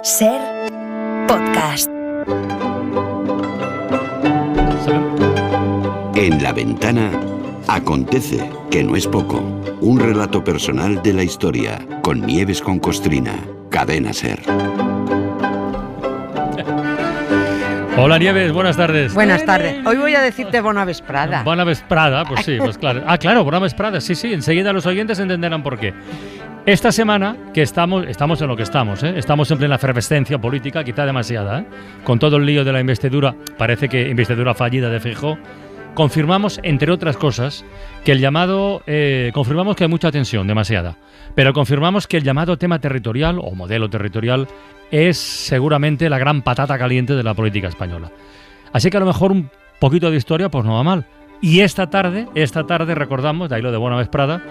Ser podcast. En La Ventana acontece, que no es poco, un relato personal de la historia, con Nieves con Costrina, Cadena Ser. Hola Nieves, buenas tardes. Buenas tardes. Hoy voy a decirte bona vesprada. Bona vesprada, pues sí, pues claro. Ah, claro, bona vesprada, sí, enseguida los oyentes entenderán por qué. Esta semana, que estamos en lo que estamos, estamos en plena efervescencia política, quizá demasiada, con todo el lío de la investidura, parece que investidura fallida de Feijóo, confirmamos, entre otras cosas, que el llamado, confirmamos que hay mucha tensión, demasiada, pero confirmamos que el llamado tema territorial o modelo territorial es seguramente la gran patata caliente de la política española. Así que a lo mejor un poquito de historia pues no va mal. Y esta tarde recordamos, de ahí lo de Bona Vesprada,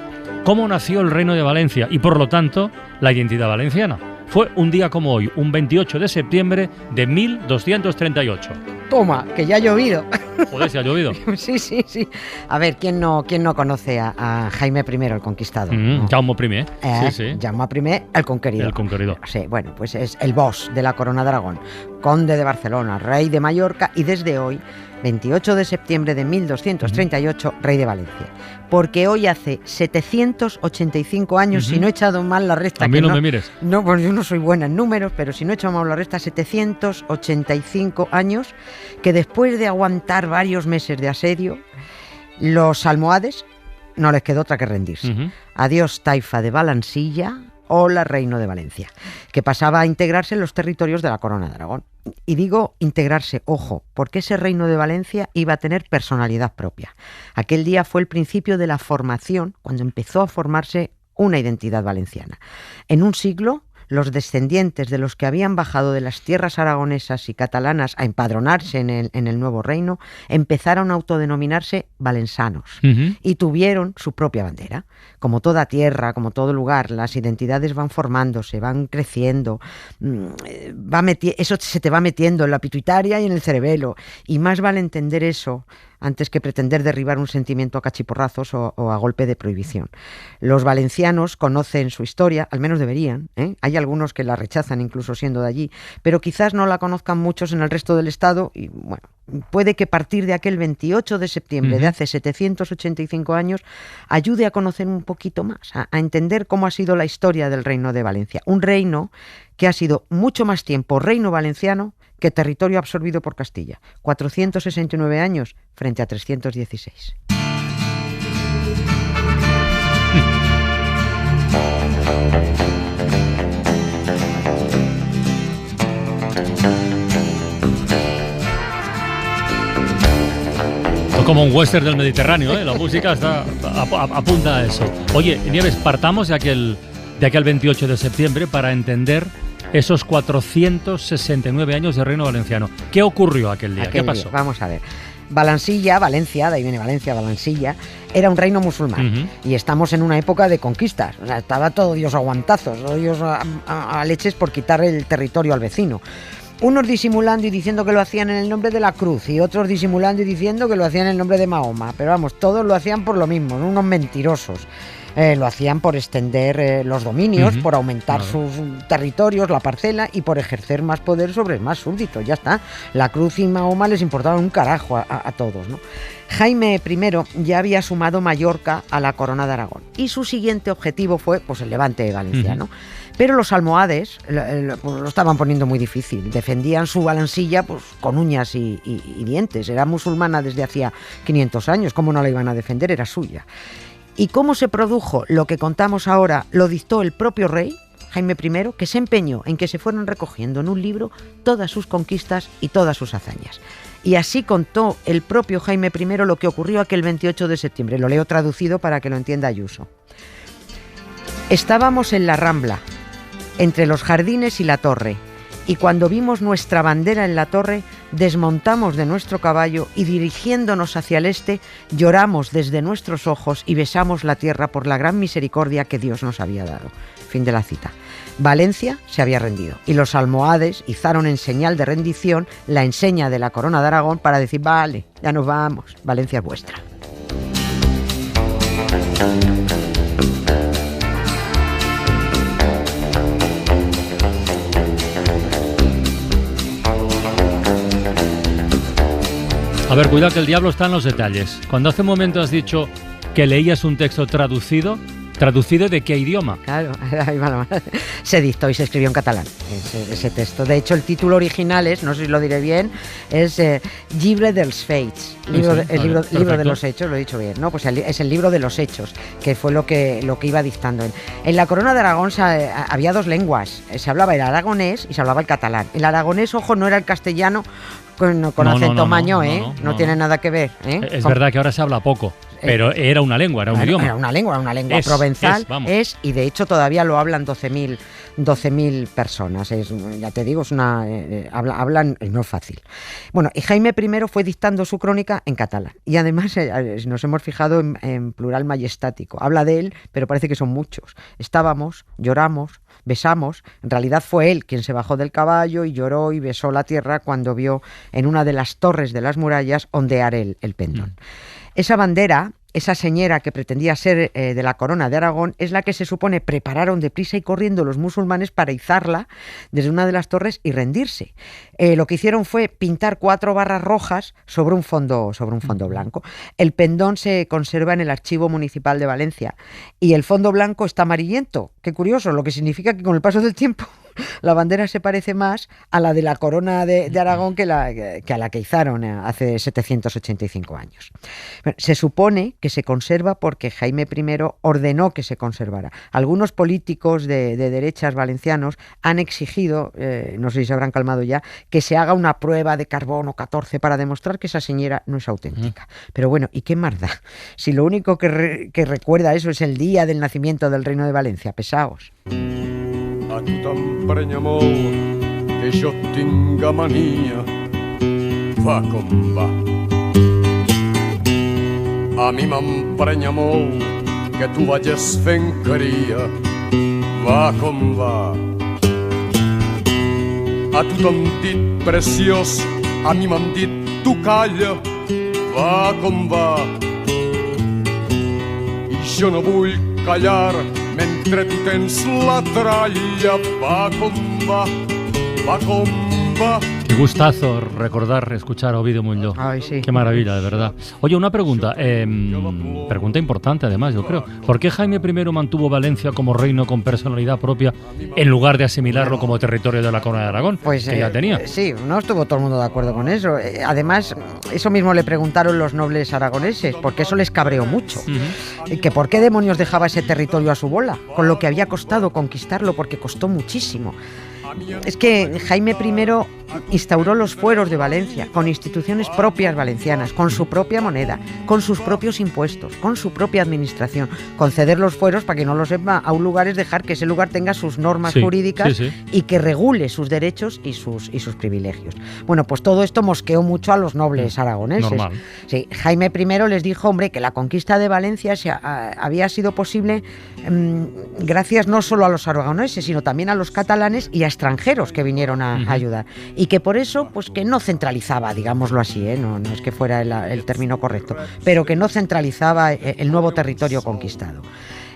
cómo nació el Reino de Valencia y por lo tanto la identidad valenciana. Fue un día como hoy, un 28 de septiembre de 1238. Toma, que ya ha llovido. Joder, si ha llovido. Sí. A ver, ¿quién no conoce a Jaime I el Conquistador? ¿No? Jaume I, sí. Jaume I el Conqueridor. El Conqueridor. Sí, bueno, pues es el boss de la Corona de Aragón, conde de Barcelona, rey de Mallorca y desde hoy, 28 de septiembre de 1238, rey de Valencia. Porque hoy hace 785 años, si no he echado mal la resta... A mí no me mires. No, pues yo no soy buena en números, pero si no he echado mal la resta, 785 años, que después de aguantar varios meses de asedio, los almohades no les quedó otra que rendirse. Adiós taifa de Valansilla, hola Reino de Valencia, que pasaba a integrarse en los territorios de la Corona de Aragón. Y digo integrarse, ojo, porque ese Reino de Valencia iba a tener personalidad propia. Aquel día fue el principio de la formación, cuando empezó a formarse una identidad valenciana. En un siglo, los descendientes de los que habían bajado de las tierras aragonesas y catalanas a empadronarse en el nuevo reino, empezaron a autodenominarse valensanos y tuvieron su propia bandera. Como toda tierra, como todo lugar, las identidades van formándose, van creciendo, eso se te va metiendo en la pituitaria y en el cerebelo, y más vale entender eso antes que pretender derribar un sentimiento a cachiporrazos o a golpe de prohibición. Los valencianos conocen su historia, al menos deberían, Hay algunos que la rechazan incluso siendo de allí, pero quizás no la conozcan muchos en el resto del Estado y, bueno, puede que a partir de aquel 28 de septiembre de hace 785 años ayude a conocer un poquito más, a entender cómo ha sido la historia del Reino de Valencia. Un reino que ha sido mucho más tiempo reino valenciano que territorio absorbido por Castilla. 469 años frente a 316. Como un western del Mediterráneo, La música apunta a eso. Oye, Nieves, partamos de aquel 28 de septiembre para entender esos 469 años de Reino Valenciano. ¿Qué ocurrió aquel día? ¿Qué pasó? Vamos a ver. Valencia, de ahí viene Valencia, Valansilla, era un reino musulmán y estamos en una época de conquistas. O sea, estaba todo Dios a guantazos, todo Dios a leches por quitar el territorio al vecino. Unos disimulando y diciendo que lo hacían en el nombre de la cruz y otros disimulando y diciendo que lo hacían en el nombre de Mahoma. Pero vamos, todos lo hacían por lo mismo, unos mentirosos. Lo hacían por extender los dominios, por aumentar sus territorios, la parcela y por ejercer más poder sobre más súbditos. Ya está. La cruz y Mahoma les importaban un carajo a todos, ¿no? Jaime I ya había sumado Mallorca a la Corona de Aragón y su siguiente objetivo fue pues el Levante de Valencia, ¿no? Pero los almohades lo estaban poniendo muy difícil. Defendían su Valansilla pues, con uñas y dientes. Era musulmana desde hacía 500 años. ¿Cómo no la iban a defender? Era suya. ¿Y cómo se produjo lo que contamos ahora? Lo dictó el propio rey, Jaime I, que se empeñó en que se fueran recogiendo en un libro todas sus conquistas y todas sus hazañas. Y así contó el propio Jaime I lo que ocurrió aquel 28 de septiembre. Lo leo traducido para que lo entienda Ayuso. Estábamos en la Rambla, entre los jardines y la torre, y cuando vimos nuestra bandera en la torre, desmontamos de nuestro caballo y dirigiéndonos hacia el este, lloramos desde nuestros ojos y besamos la tierra por la gran misericordia que Dios nos había dado. Fin de la cita. Valencia se había rendido y los almohades izaron en señal de rendición la enseña de la Corona de Aragón para decir, vale, ya nos vamos, Valencia es vuestra. A ver, cuidado que el diablo está en los detalles. Cuando hace un momento has dicho que leías un texto traducido, ¿traducido de qué idioma? Claro, se dictó y se escribió en catalán ese texto. De hecho, el título original es, no sé si lo diré bien, es Llibre dels Fets, libro de los hechos, lo he dicho bien, ¿no? Pues es el libro de los hechos, que fue lo que iba dictando él. En la Corona de Aragón había dos lenguas, se hablaba el aragonés y se hablaba el catalán. El aragonés, ojo, no era el castellano con acento maño, no tiene nada que ver. Es verdad que ahora se habla poco. Pero era una lengua, era un idioma. Era una lengua provenzal, y de hecho todavía lo hablan 12.000 personas. Ya te digo, hablan, no es fácil. Bueno, y Jaime I fue dictando su crónica en catalán. Y además nos hemos fijado en plural majestático. Habla de él, pero parece que son muchos. Estábamos, lloramos, besamos. En realidad fue él quien se bajó del caballo y lloró y besó la tierra cuando vio en una de las torres de las murallas ondear el pendón. Esa bandera, esa señera que pretendía ser de la Corona de Aragón, es la que se supone prepararon deprisa y corriendo los musulmanes para izarla desde una de las torres y rendirse. Lo que hicieron fue pintar 4 barras rojas sobre un fondo blanco. El pendón se conserva en el Archivo Municipal de Valencia y el fondo blanco está amarillento. Qué curioso, lo que significa que con el paso del tiempo la bandera se parece más a la de la Corona de Aragón que a la que izaron hace 785 años. Bueno, se supone que se conserva porque Jaime I ordenó que se conservara. Algunos políticos de derechas valencianos han exigido, no sé si se habrán calmado ya, que se haga una prueba de carbono 14 para demostrar que esa señera no es auténtica. Pero bueno, ¿y qué más da? Si lo único que recuerda eso es el día del nacimiento del Reino de Valencia, pesaos. A tu t'emprenya molt que jo tinga mania, va com va. A mi m'emprenya molt que tu vagis fent caria, va com va. A tu t'han dit preciós, a mi m'han dit tu calla, va com va. I jo no vull callar mentre tu tens la tralla, va com va, va com va. Qué gustazo recordar, escuchar a Ovidio Muñoz. Ay, sí. Qué maravilla, de verdad. Oye, una pregunta, pregunta importante además, yo creo. ¿Por qué Jaime I mantuvo Valencia como reino con personalidad propia en lugar de asimilarlo como territorio de la Corona de Aragón, pues, que ya tenía? Sí, no estuvo todo el mundo de acuerdo con eso. Además, eso mismo le preguntaron los nobles aragoneses, porque eso les cabreó mucho. Que por qué demonios dejaba ese territorio a su bola, con lo que había costado conquistarlo, porque costó muchísimo. Es que Jaime I instauró los fueros de Valencia, con instituciones propias valencianas, con su propia moneda, con sus propios impuestos, con su propia administración. Conceder los fueros, para que no lo sepa, a un lugar es dejar que ese lugar tenga sus normas jurídicas y que regule sus derechos y sus privilegios. Bueno, pues todo esto mosqueó mucho a los nobles aragoneses. Normal. Sí, Jaime I les dijo, hombre, que la conquista de Valencia había sido posible gracias no solo a los aragoneses, sino también a los catalanes y a extranjeros que vinieron a ayudar. Y que por eso, pues que no centralizaba, digámoslo así, no es que fuera el término correcto, pero que no centralizaba el nuevo territorio conquistado.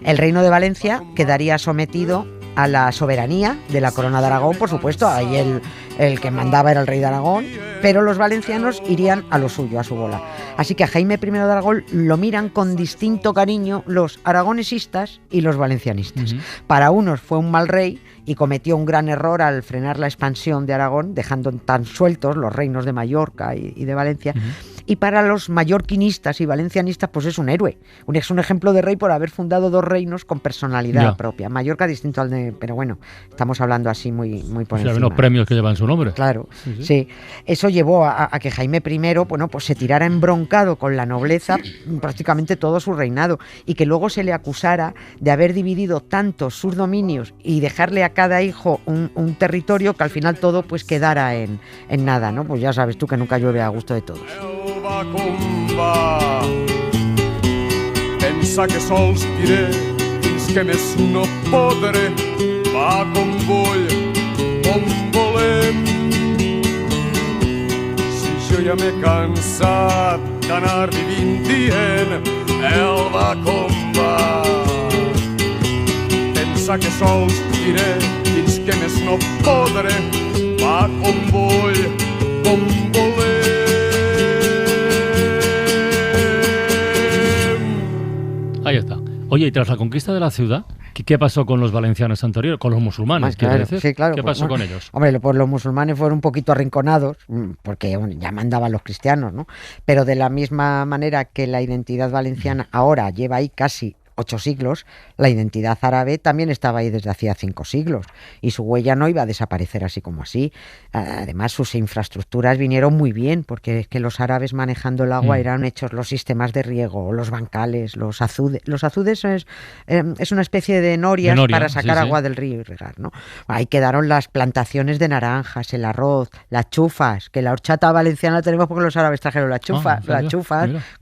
El Reino de Valencia quedaría sometido a la soberanía de la Corona de Aragón, por supuesto, ahí el que mandaba era el rey de Aragón, pero los valencianos irían a lo suyo, a su bola. Así que a Jaime I de Aragón lo miran con distinto cariño los aragonesistas y los valencianistas. Para unos fue un mal rey y cometió un gran error al frenar la expansión de Aragón, dejando tan sueltos los reinos de Mallorca y de Valencia. Y para los mallorquinistas y valencianistas, pues es un héroe. Es un ejemplo de rey por haber fundado 2 reinos con personalidad propia. Mallorca distinto al de... Pero bueno, estamos hablando así muy por encima. Hay unos premios que llevan su nombre. Claro, sí. Eso llevó a que Jaime I, bueno, pues se tirara embroncado con la nobleza prácticamente todo su reinado y que luego se le acusara de haber dividido tanto sus dominios y dejarle a cada hijo un territorio que al final todo pues quedara en nada, ¿no? Pues ya sabes tú que nunca llueve a gusto de todos. Va com va. Pensa que sols diré fins que més no podré. Va com vull, com volem. Si jo ja m'he cansat d'anar vivint dient el va com va. Pensa que sols diré fins que més no podré. Va com vull, com volem. Oye, y tras la conquista de la ciudad, ¿qué pasó con los valencianos anteriores? Con los musulmanes, quiero decir. Sí, claro. ¿Qué pasó con ellos? Hombre, pues los musulmanes fueron un poquito arrinconados, porque ya mandaban los cristianos, ¿no? Pero de la misma manera que la identidad valenciana ahora lleva ahí casi 8 siglos, la identidad árabe también estaba ahí desde hacía 5 siglos y su huella no iba a desaparecer así como así. Además, sus infraestructuras vinieron muy bien, porque es que los árabes manejando el agua eran hechos los sistemas de riego, los bancales, los azudes. Los azudes es una especie de norias para sacar agua del río y regar, ¿no? Ahí quedaron las plantaciones de naranjas, el arroz, las chufas, que la horchata valenciana la tenemos porque los árabes trajeron las chufas,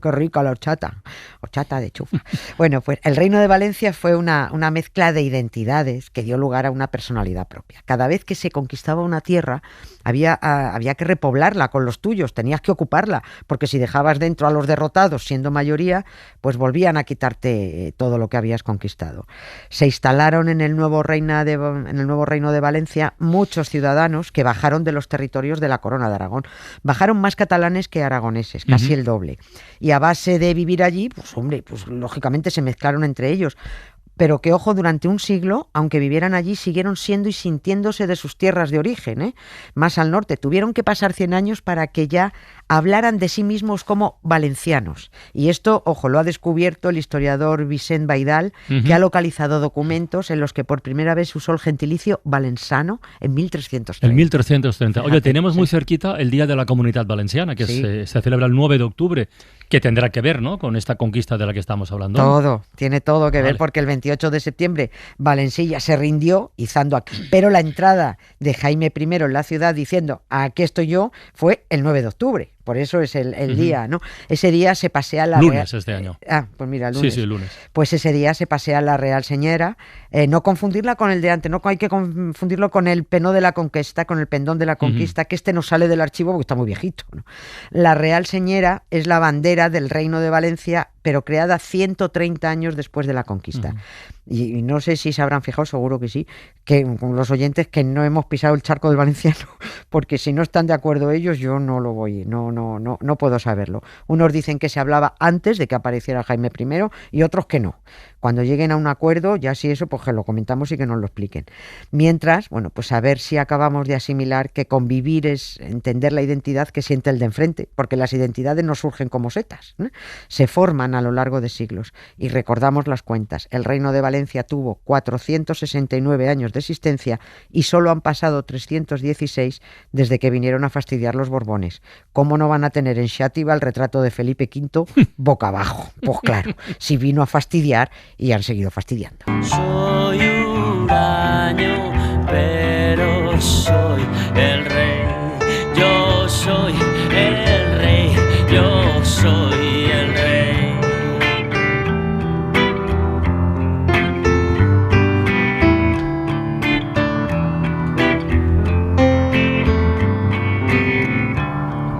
qué rica la horchata de chufa. Bueno, pues el Reino de Valencia fue una mezcla de identidades que dio lugar a una personalidad propia. Cada vez que se conquistaba una tierra había que repoblarla con los tuyos, tenías que ocuparla, porque si dejabas dentro a los derrotados siendo mayoría, pues volvían a quitarte todo lo que habías conquistado. Se instalaron en el nuevo Reino de Valencia muchos ciudadanos que bajaron de los territorios de la Corona de Aragón. Bajaron más catalanes que aragoneses, casi el doble. Y a base de vivir allí, pues hombre, pues lógicamente se mezclaron entre ellos. Pero que, ojo, durante un siglo, aunque vivieran allí, siguieron siendo y sintiéndose de sus tierras de origen, más al norte. Tuvieron que pasar 100 años para que ya hablaran de sí mismos como valencianos. Y esto, ojo, lo ha descubierto el historiador Vicent Baidal, que ha localizado documentos en los que por primera vez usó el gentilicio valensano en 1330. En 1330. Oye, tenemos muy cerquita el Día de la Comunidad Valenciana, que se celebra el 9 de octubre, que tendrá que ver, ¿no?, con esta conquista de la que estamos hablando. Tiene todo que ver, porque el 28 de septiembre Valencilla se rindió izando aquí, pero la entrada de Jaime I en la ciudad diciendo aquí estoy yo fue el 9 de octubre. Por eso es el día, ¿no? Ese día se pasea la lunes este año. Pues mira, lunes. Sí, lunes. Pues ese día se pasea la Real Señera. No confundirla con el de antes, no hay que confundirlo con el Penó de la Conquista, con el Pendón de la Conquista, que este no sale del archivo porque está muy viejito, ¿no? La Real Señera es la bandera del Reino de Valencia, pero creada 130 años después de la conquista. Y no sé si se habrán fijado, seguro que sí, que con los oyentes, que no hemos pisado el charco del valenciano, porque si no están de acuerdo ellos, yo no lo voy, no puedo saberlo. Unos dicen que se hablaba antes de que apareciera Jaime I y otros que no. Cuando lleguen a un acuerdo, ya si eso, pues que lo comentamos y que nos lo expliquen. Mientras, bueno, pues a ver si acabamos de asimilar que convivir es entender la identidad que siente el de enfrente, porque las identidades no surgen como setas, ¿eh? Se forman a lo largo de siglos. Y recordamos las cuentas. El Reino de Valencia tuvo 469 años de existencia y solo han pasado 316 desde que vinieron a fastidiar los Borbones. ¿Cómo no van a tener en Xàtiva el retrato de Felipe V boca abajo? Pues claro, si vino a fastidiar y han seguido fastidiando. Soy huraño, pero soy el rey. Yo soy el rey, yo soy el rey.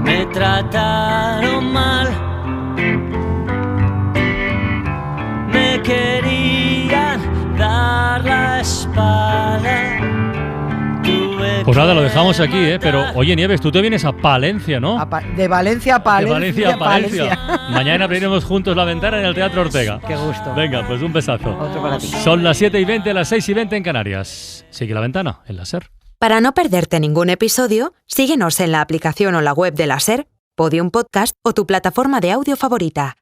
Me trataron mal, me querían dar la espalda. Pues nada, lo dejamos aquí, pero oye, Nieves, tú te vienes a Palencia, ¿no? De Valencia a Palencia. De Valencia a Palencia. Mañana abriremos juntos la ventana en el Teatro Ortega. Qué gusto. Venga, pues un besazo. Otro para ti. Son las 7:20, las 6:20 en Canarias. Sigue la ventana en la SER. Para no perderte ningún episodio, síguenos en la aplicación o la web de la SER, Podium Podcast o tu plataforma de audio favorita.